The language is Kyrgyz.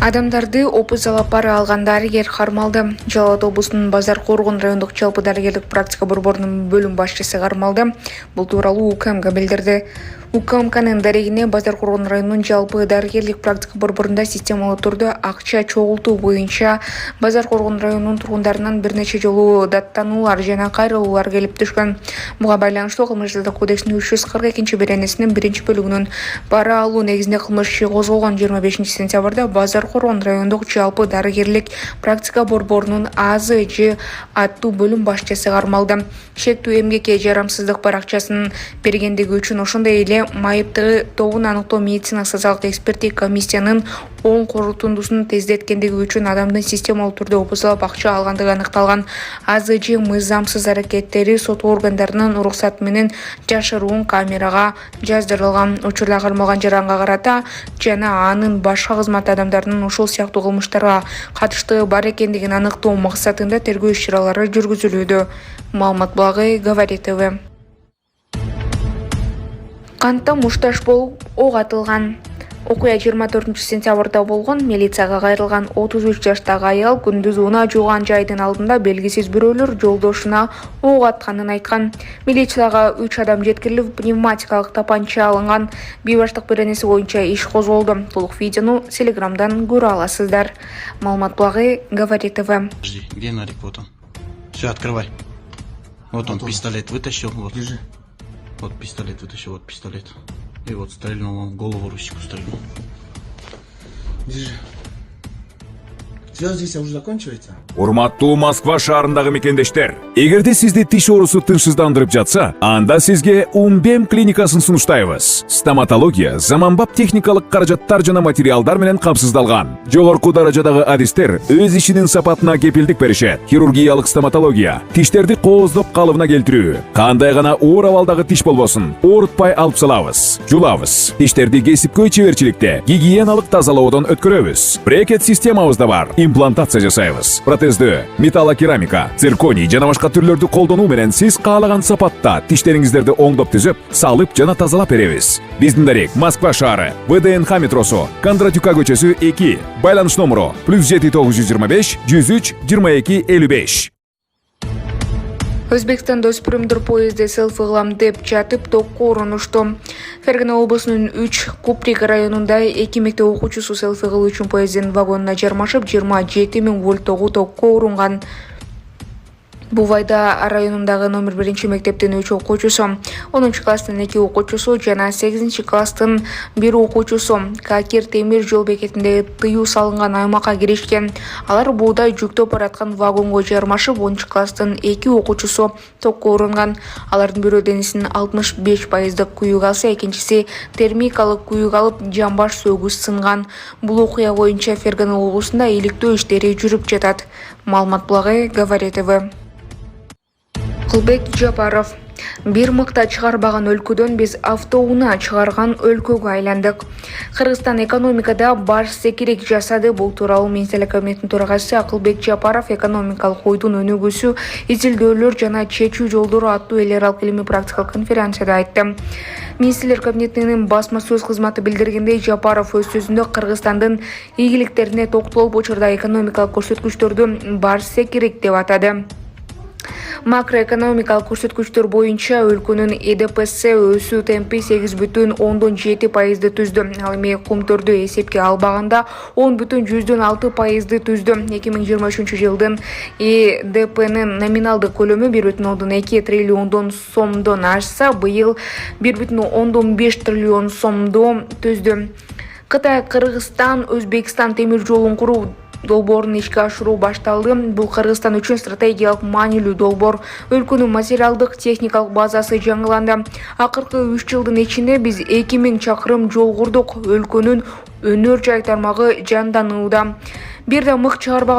Адамдарды опузалап бара алган дарыгер кармалды. Жалал Абад облусунун Базар Коргон райондук жалпы дарыгерлик практика борборунун бөлүм башчысы кармалды. Бул тууралуу УКМК билдирди. УКМКнын дарегине Базар Коргон районунун жалпы дарыгерлик практика борборунда системалуу түрдө акча чогултуу боюнча Базар Коргон районунун тургундарынан бир нече жолу даттануулар жана кайрылуулар келип түшкөн. Буга байланыштуу Кылмыш-Иши кодексинин 342-биринчи биринчи бөлүгүнүн бара алуу негизинде кылмыш иши козголгон 25-сентябрда Базар Коргон райондук жалпы дарыгерлик практика борборунун АЗЖ аттуу бөлүм башчысы кармалды. Шектүү эмгекке жарамсыздык баракчасын бергендиги үчүн ошондой эле майыптыгы тобун аныктоо медицина-социалдык эксперттик комиссиянын оң корутундусун тездеткендиги үчүн адамдын системалуу түрдө опузалап акча алгандыгы аныкталган. АЗЖ мыйзамсыз аракеттери сот органдарынын уруксаты менен жашыруун камерага жаздырылган. Учурда кармалган жаранга карата жана анын башка кызмат адамдарынын ушул сыяктуу кылмыштарга катыштыгы бар экендигин аныктоо максатында тергөө иш-чаралары жүргүзүлүүдө. Маалымат булагы Говорит ТВ. Кантта мушташ болуп ок атылган. Окуя 24-сентябрда болгон. Милицияга кайрылган 33 жаштагы аял күндүз унаа жууган жайдын алдында белгисиз бирөөлөр жолдошуна ок атканын айткан. Милицияга 3 адам жеткирилип, пневматикалык тапанча алынган. Бейбаштык беренеси боюнча иш козголду. Толук видеону Телеграмдан көрө аласыздар. Маалымат булагы Говорит ТВ. Где Нарик? Вот он. Все, открывай. Вот он, пистолет вытащил. Вот. Держи. Вот пистолет вытащил, вот пистолет. И вот стрельнул он в голову, Русику стрельнул. Держи. Все здесь уже заканчивается? Урматтуу Москва шаарындагы мекендештер, эгерде сизди тиш оорусу тынчсыздандырып жатса, анда сизге Умбем клиникасын сунуштайбыз. Стоматология заманбап техникалык каражаттар жана материалдар менен камсыздалган. Жогорку даражадагы адистер өз ишинин сапатына кепилдик беришет. Хирургиялык стоматология, тиштерди кооздоп калыбына келтирүү, кандай гана оор абалдагы тиш болбосун, оорутпай алып салабыз, жулабыз. Тиштерди кесипкөй чеберчиликте, гигиеналык тазалоодон өткөрөбүз. Брекет системабыз да бар. Имплантация жасайбыз. Протездөө, металлокерамика, цирконий жана башка түрлөрдү колдонуу менен сиз каалаган сапатта тиштериңиздерди оңдоп түзөп, салып жана тазалап беребиз. Биздин дарек Москва шаары, ВДНХ метросу, Кондратюка көчөсү 2. Байланыш номеру +7 925 103 22 55. Өзбекстанда өспүрүмдөр поезди селфи кылам деп жатып токко урунушту. Фергана облусунун 3 Куприк районунда 2 мектеп окуучусу селфи кылуу үчүн поездин вагонуна жармашып 27 000 вольттогу токко урунган. Бувайда районундагы номер 1 мектептин 3 окуучусу, 10 класстын 2 окуучусу жана 8 класстын 1 окуучусу Какир темир жол бекетинде тыюу салынган аймакка киришкен. Алар буудай жүктөп бараткан вагонго жармашып 10 класстын 2 окуучусу токко урунган. Алардын бирөө денесинин 65% күйүк алса, экинчиси термикалык күйүк алып, жамбаш сөгүз сынган. Бул окуя боюнча Фергана облусунда иликтөө иштери жүрүп жатат. Маалымат булагы Говорит ТВ. Кылбек Жапаров. Бир мыкта чыгарбаган өлкөдөн биз автоунаа чыгарган өлкөгө айландык. Кыргызстан экономикада баш секирик жасады. Бул тууралуу Министрлик кабинетинин төрагасы Кылбек Жапаров экономикалык ойдун өнүгүүсү, изилдөөлөр жана чечүү жолдору аттуу эл аралык илимий практикалык конференцияда айтты. Министрлер кабинетинин басма сөз кызматы билдиргендей, Жапаров өз сөзүндө Кыргызстандын ийгиликтерине токтолуп, учурда экономикалык көрсөткүчтөрдү баш секирик деп атады. Макроэкономикалык көрсөткүчтөр боюнча өлкөнүн ЭДПС өсүү темпи 8,7% түздү. Ал эми кумтөрдү эсепке албаганда 10,6% түздү. 2023 жылдын ЭДПнын номиналдык көлөмү 1,2 триллион сомдон ашса, быйыл 1,5 триллион сомдо түздү. Кытай, Кыргызстан, Өзбекстан темир жолун куруу долбоорун ишке ашыруу башталды. Бул Кыргызстан үчүн стратегиялык маанилүү долбоор. Өлкөнүн материалдык техникалык базасы жаңыланды. Акыркы 3 жылдын ичинде биз 2000 чакырым жол курдук. Өлкөнүн өнөр жай тармагы жанданууда. Бир да мык чыгарбаган